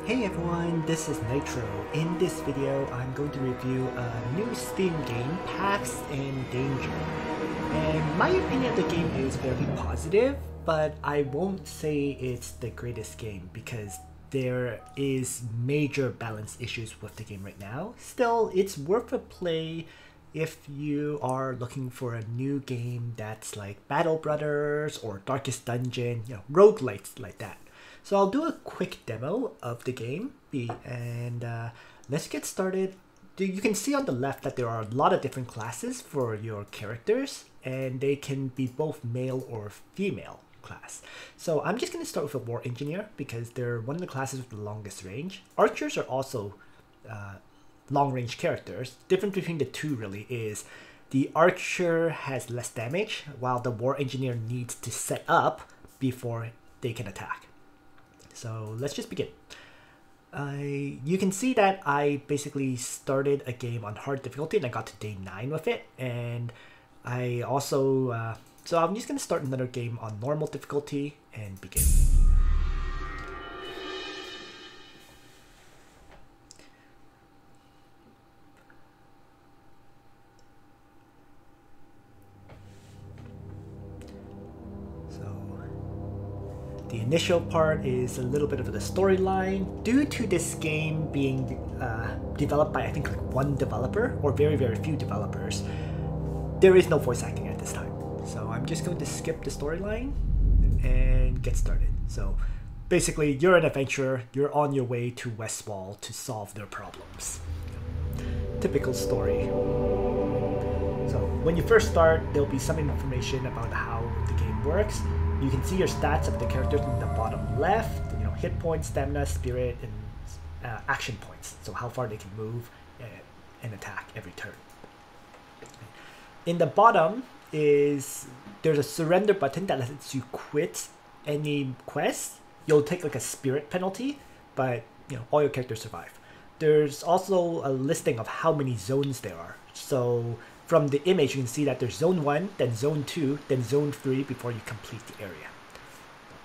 Hey everyone, this is Nitro. In this video, I'm going to review a new Steam game, Pax and Danger. And my opinion of the game is very positive, but I won't say it's the greatest game because there is major balance issues with the game right now. Still, it's worth a play if you are looking for a new game that's like Battle Brothers or Darkest Dungeon, roguelites like that. So I'll do a quick demo of the game, and let's get started. You can see on the left that there are a lot of different classes for your characters, and they can be both male or female class. So I'm just going to start with a War Engineer because they're one of the classes with the longest range. Archers are also long-range characters. The difference between the two really is the Archer has less damage, while the War Engineer needs to set up before they can attack. So let's just begin. You can see that I basically started a game on hard difficulty and I got to day 9 with it. And I also, so I'm just going to start another game on normal difficulty and begin. The initial part is a little bit of the storyline. Due to this game being developed by I think like one developer or very few developers, there is no voice acting at this time. So I'm just going to skip the storyline and get started. So basically you're an adventurer, you're on your way to Westwall to solve their problems. Typical story. So when you first start, there'll be some information about how the game works. You can see your stats of the characters in the bottom left, hit points, stamina, spirit, and action points. So how far they can move and attack every turn. In the bottom there's a surrender button that lets you quit any quest. You'll take like a spirit penalty, but all your characters survive. There's also a listing of how many zones there are. So from the image, you can see that there's Zone 1, then Zone 2, then Zone 3 before you complete the area.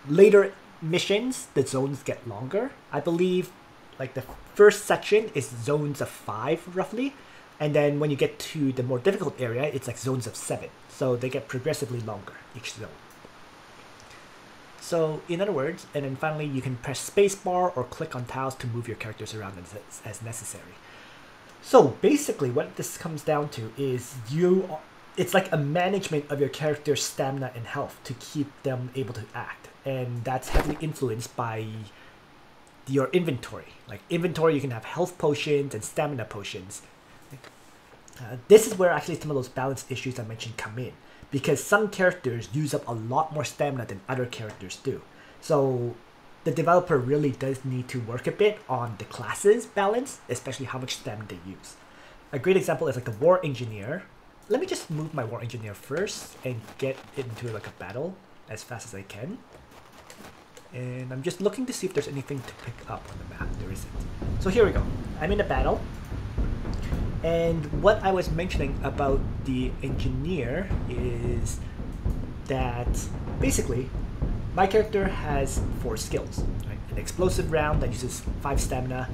Later missions, the zones get longer. I believe like the first section is zones of 5 roughly. And then when you get to the more difficult area, it's like zones of 7. So they get progressively longer, each zone. So in other words, and then finally you can press spacebar or click on tiles to move your characters around as necessary. So basically what this comes down to is it's like a management of your character's stamina and health to keep them able to act. And that's heavily influenced by your inventory. Like inventory, you can have health potions and stamina potions. This is where actually some of those balance issues I mentioned come in. Because some characters use up a lot more stamina than other characters do. So the developer really does need to work a bit on the classes balance, especially how much stamina they use. A great example is like the War Engineer. Let me just move my War Engineer first and get into like a battle as fast as I can. And I'm just looking to see if there's anything to pick up on the map. There isn't. So here we go. I'm in a battle. And what I was mentioning about the Engineer is that basically my character has 4 skills. Right? An explosive round that uses 5 stamina.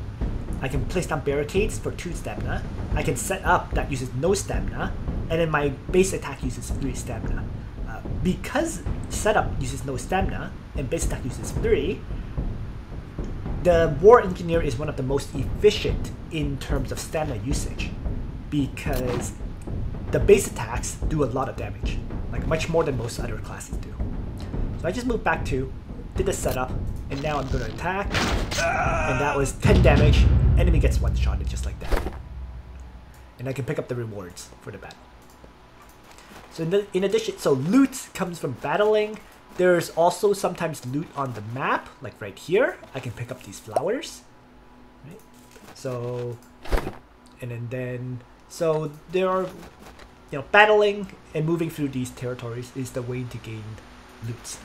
I can place down barricades for 2 stamina. I can set up that uses no stamina. And then my base attack uses 3 stamina. Because setup uses no stamina and base attack uses 3, the War Engineer is one of the most efficient in terms of stamina usage. Because the base attacks do a lot of damage. Like much more than most other classes do. So I just moved back to, did the setup, and now I'm going to attack, and that was 10 damage. Enemy gets one-shotted just like that. And I can pick up the rewards for the battle. So in addition, so loot comes from battling. There's also sometimes loot on the map, like right here. I can pick up these flowers. Right? So, and then, so there are, battling and moving through these territories is the way to gain loot.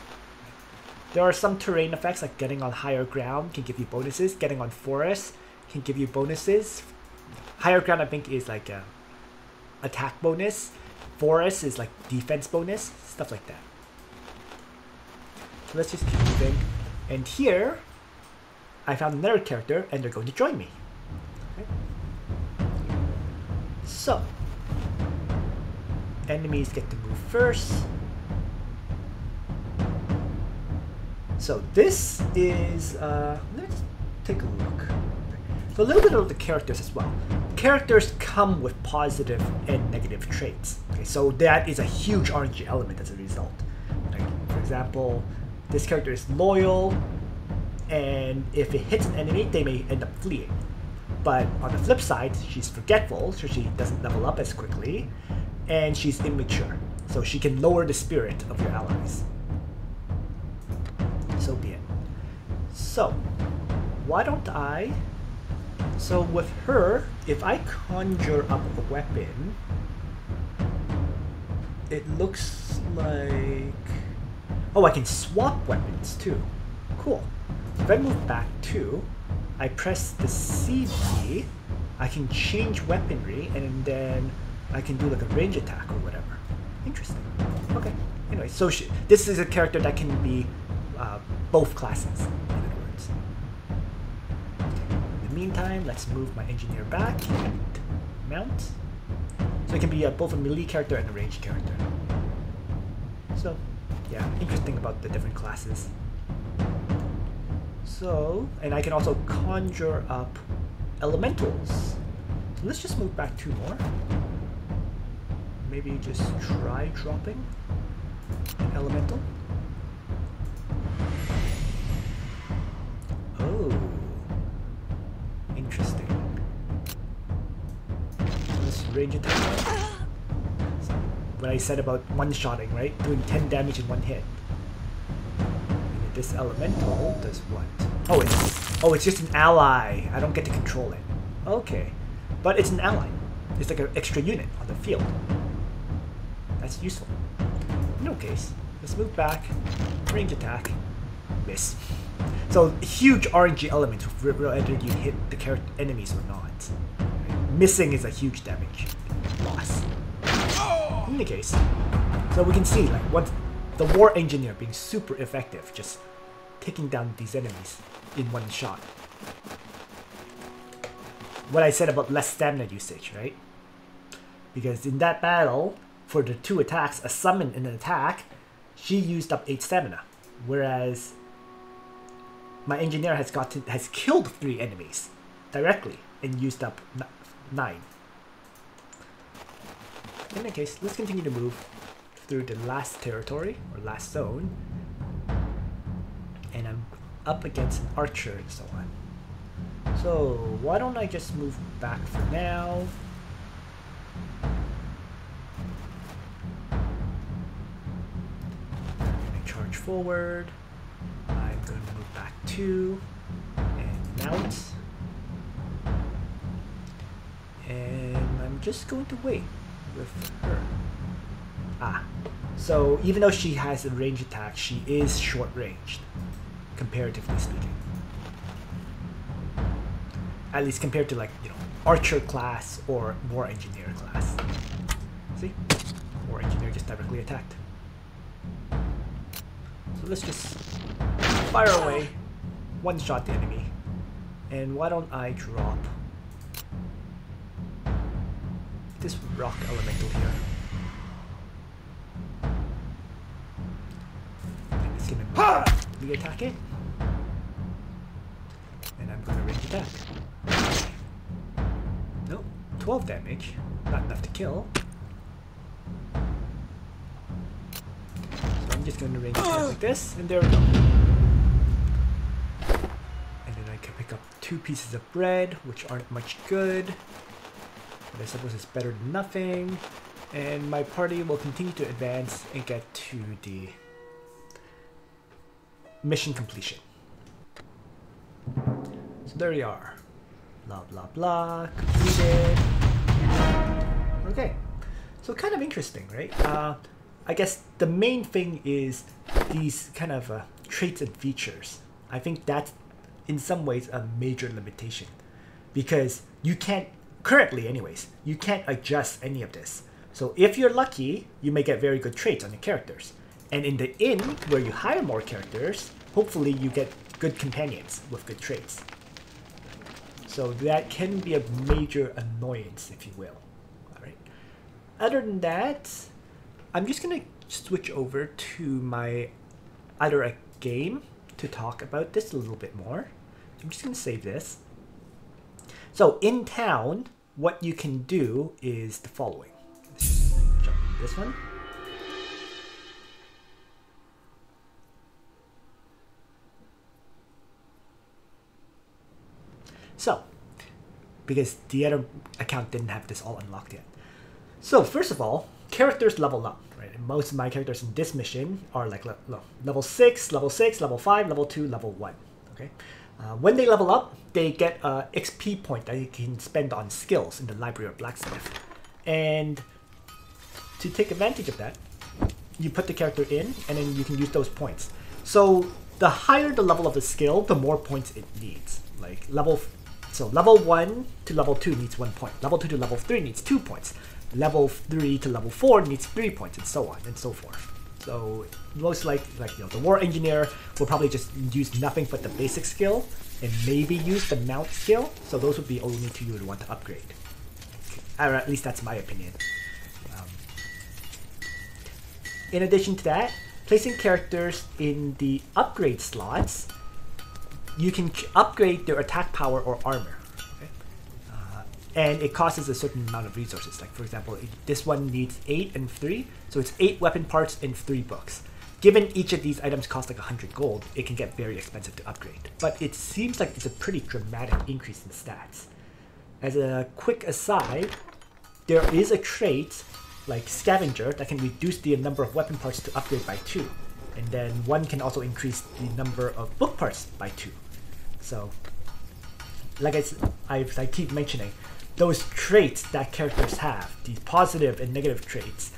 There are some terrain effects like getting on higher ground can give you bonuses. Getting on forest can give you bonuses. Higher ground I think is like a attack bonus. Forest is like defense bonus. Stuff like that. So let's just keep moving. And here I found another character and they're going to join me. Okay. So, enemies get to move first. So this is, let's take a look. So a little bit of the characters as well. Characters come with positive and negative traits. Okay, so that is a huge RNG element as a result. Like, for example, this character is loyal, and if it hits an enemy, they may end up fleeing. But on the flip side, she's forgetful, so she doesn't level up as quickly, and she's immature, so she can lower the spirit of your allies. So be it. So, why don't I... So with her, if I conjure up a weapon, it looks like... Oh, I can swap weapons too. Cool. If I move back 2, I press the C key, I can change weaponry, and then I can do like a range attack or whatever. Interesting. Okay. Anyway, so this is a character that can be both classes, in other words. In the meantime, let's move my engineer back and mount. So it can be both a melee character and a ranged character. So, yeah, interesting about the different classes. So, and I can also conjure up elementals. So let's just move back 2 more. Maybe just try dropping an elemental. Oh, interesting. Let's range attack. So what I said about one-shotting, right? Doing 10 damage in 1 hit. And this elemental does what? Oh, it's just an ally. I don't get to control it. Okay, but it's an ally. It's like an extra unit on the field. That's useful. In no case, let's move back. Range attack. Miss. So huge RNG element whether you hit the enemies or not. Missing is a huge damage loss. In any case, so we can see like what the war engineer being super effective, just taking down these enemies in 1 shot. What I said about less stamina usage, right? Because in that battle, for the 2 attacks, a summon and an attack, she used up 8 stamina, whereas my engineer has killed 3 enemies directly and used up 9. In any case, let's continue to move through the last territory or last zone, and I'm up against an archer and so on. So why don't I just move back for now? I'm gonna charge forward. I'm going to move back 2 and mount. And I'm just going to wait with her. So even though she has a range attack, she is short ranged, comparatively speaking. At least compared to, like, you know, archer class or war engineer class. See? War engineer just directly attacked. So let's just fire away, 1-shot the enemy. And why don't I drop this rock elemental here. And it's gonna re-attack it. And I'm gonna range attack. Nope, 12 damage. Not enough to kill. So I'm just gonna range attack like this, and there we go. And then I can pick up 2 pieces of bread, which aren't much good. But I suppose it's better than nothing. And my party will continue to advance and get to the mission completion. So there we are. Blah blah blah, completed. Okay, so kind of interesting, right? I guess the main thing is these kind of traits and features. I think that's in some ways a major limitation, because you can't, currently anyways, you can't adjust any of this. So if you're lucky, you may get very good traits on your characters. And in the inn, where you hire more characters, hopefully you get good companions with good traits. So that can be a major annoyance, if you will. Alright. Other than that, I'm just going to switch over to my either a game to talk about this a little bit more. I'm just going to save this. So in town, what you can do is the following. Let's just jump into this one. So, because the other account didn't have this all unlocked yet. So first of all, characters level up, right? And most of my characters in this mission are like level 6, level 6, level 5, level 2, level 1, okay? When they level up, they get an XP point that you can spend on skills in the Library of Blacksmith. And to take advantage of that, you put the character in, and then you can use those points. So the higher the level of the skill, the more points it needs. Like level 1 to level 2 needs 1 point. Level 2 to level 3 needs 2 points. Level 3 to level 4 needs 3 points, and so on and so forth. So most likely, the war engineer will probably just use nothing but the basic skill, and maybe use the mount skill. So those would be only two you would want to upgrade. Or at least that's my opinion. In addition to that, placing characters in the upgrade slots, you can upgrade their attack power or armor. Okay? And it costs a certain amount of resources. Like for example, this one needs 8 and 3, so it's 8 weapon parts and 3 books. Given each of these items cost like 100 gold, it can get very expensive to upgrade. But it seems like it's a pretty dramatic increase in stats. As a quick aside, there is a trait like Scavenger that can reduce the number of weapon parts to upgrade by 2. And then one can also increase the number of book parts by 2. So, like I keep mentioning, those traits that characters have, these positive and negative traits,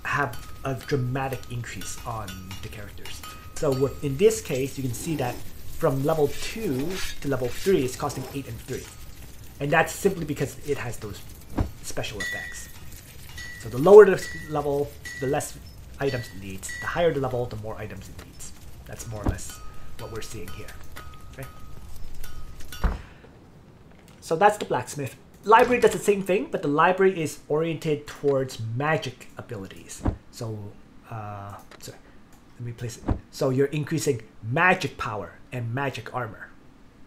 have a dramatic increase on the characters. So in this case, you can see that from level 2 to level 3, it's costing 8 and 3. And that's simply because it has those special effects. So the lower the level, the less items it needs. The higher the level, the more items it needs. That's more or less what we're seeing here. Okay. So that's the blacksmith. Library does the same thing, but the library is oriented towards magic abilities. So, sorry, let me place it. So you're increasing magic power and magic armor,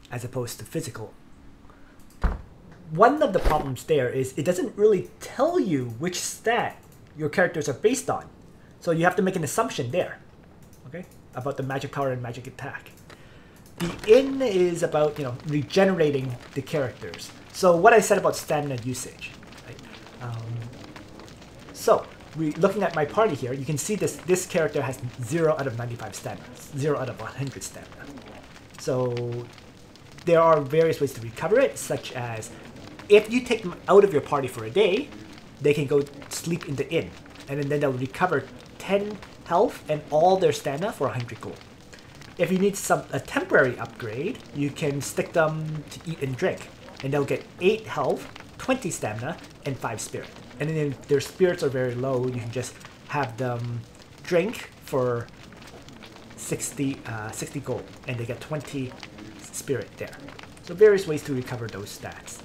as opposed to physical. One of the problems there is it doesn't really tell you which stat your characters are based on. So you have to make an assumption there, okay, about the magic power and magic attack. The in is about, regenerating the characters. So what I said about stamina usage, right? Looking at my party here, you can see this character has 0 out of 95 stamina, 0 out of 100 stamina. So there are various ways to recover it, such as if you take them out of your party for a day, they can go sleep in the inn, and then they'll recover 10 health and all their stamina for 100 gold. If you need a temporary upgrade, you can stick them to eat and drink, and they'll get 8 health, 20 stamina, and 5 spirit. And then if their spirits are very low, you can just have them drink for 60 gold, and they get 20 spirit there. So various ways to recover those stats.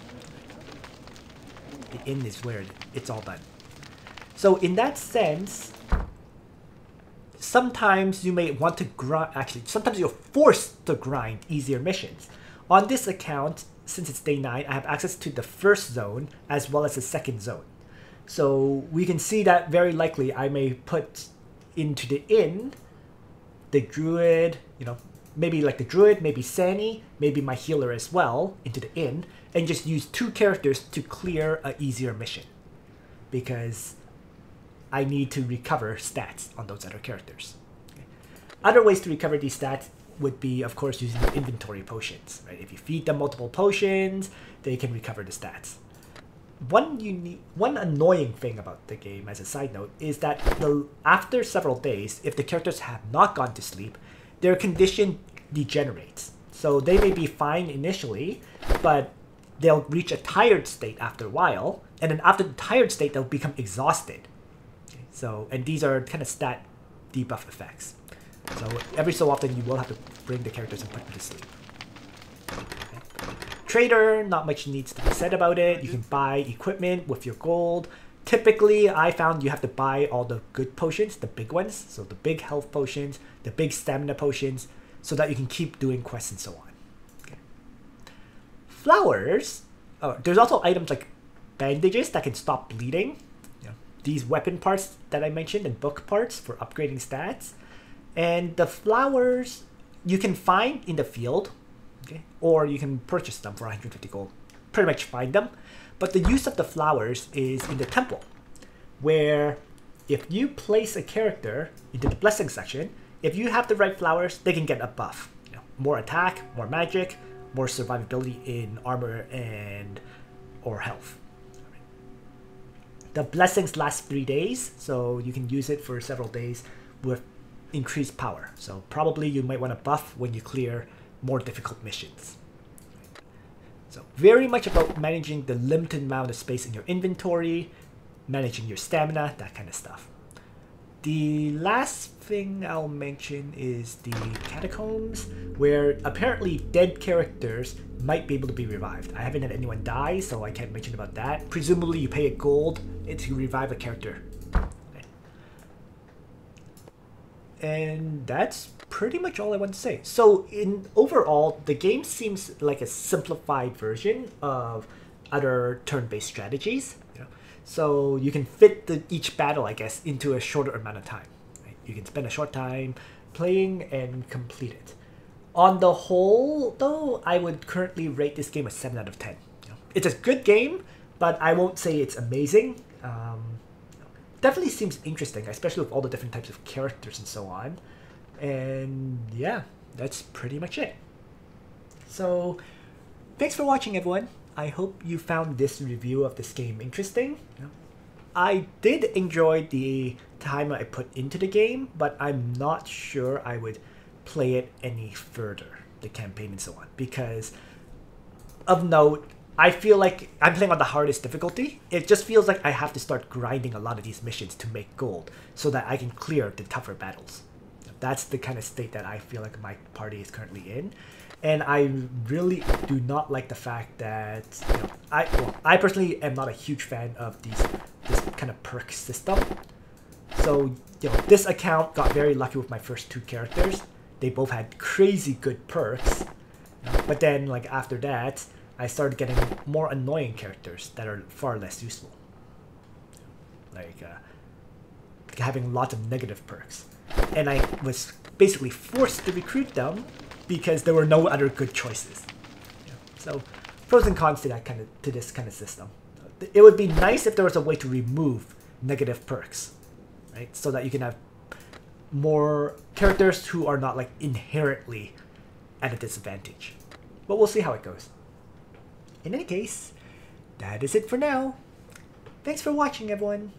The inn is where it's all done. So in that sense, sometimes you may want to grind, sometimes you're forced to grind easier missions. On this account, since it's day 9, I have access to the first zone as well as the second zone. So we can see that very likely I may put into the inn the druid, maybe like the druid, maybe Sani, maybe my healer as well into the inn, and just use 2 characters to clear an easier mission. Because I need to recover stats on those other characters. Okay. Other ways to recover these stats would be, of course, using the inventory potions. Right? If you feed them multiple potions, they can recover the stats. One annoying thing about the game, as a side note, is that after several days, if the characters have not gone to sleep, their condition degenerates. So they may be fine initially, but they'll reach a tired state after a while, and then after the tired state, they'll become exhausted. Okay, and these are kind of stat debuff effects. So every so often you will have to bring the characters and put them to sleep. Okay. Trader, not much needs to be said about it. You can buy equipment with your gold. Typically, I found you have to buy all the good potions, the big ones. So the big health potions, the big stamina potions, so that you can keep doing quests and so on. Okay. Flowers. Oh, there's also items like bandages that can stop bleeding. These weapon parts that I mentioned and book parts for upgrading stats. And the flowers you can find in the field, okay, or you can purchase them for 150 gold. Pretty much find them. But the use of the flowers is in the temple, where if you place a character into the blessing section, if you have the right flowers, they can get a buff. More attack, more magic, more survivability in armor and or health. The blessings last 3 days, so you can use it for several days with increased power. So probably you might want to buff when you clear more difficult missions. So very much about managing the limited amount of space in your inventory, managing your stamina, that kind of stuff. The last thing I'll mention is the catacombs, where apparently dead characters might be able to be revived. I haven't had anyone die, so I can't mention about that. Presumably you pay a gold to revive a character. And that's pretty much all I want to say. So in overall, the game seems like a simplified version of other turn-based strategies. So you can fit each battle, I guess, into a shorter amount of time. Right? You can spend a short time playing and complete it. On the whole, though, I would currently rate this game a 7 out of 10. It's a good game, but I won't say it's amazing. Definitely seems interesting, especially with all the different types of characters and so on. And yeah, that's pretty much it. So thanks for watching, everyone. I hope you found this review of this game interesting. I did enjoy the time I put into the game, but I'm not sure I would play it any further, the campaign and so on, because of note, I feel like I'm playing on the hardest difficulty. It just feels like I have to start grinding a lot of these missions to make gold so that I can clear the tougher battles. That's the kind of state that I feel like my party is currently in. And I really do not like the fact that I personally am not a huge fan of this kind of perk system. So this account got very lucky with my first 2 characters. They both had crazy good perks, but then like after that, I started getting more annoying characters that are far less useful, like having lots of negative perks, and I was basically forced to recruit them because there were no other good choices. So pros and cons to this kind of system. It would be nice if there was a way to remove negative perks, right? So that you can have more characters who are not like inherently at a disadvantage. But we'll see how it goes. In any case, that is it for now. Thanks for watching, everyone.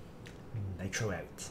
Nitro out.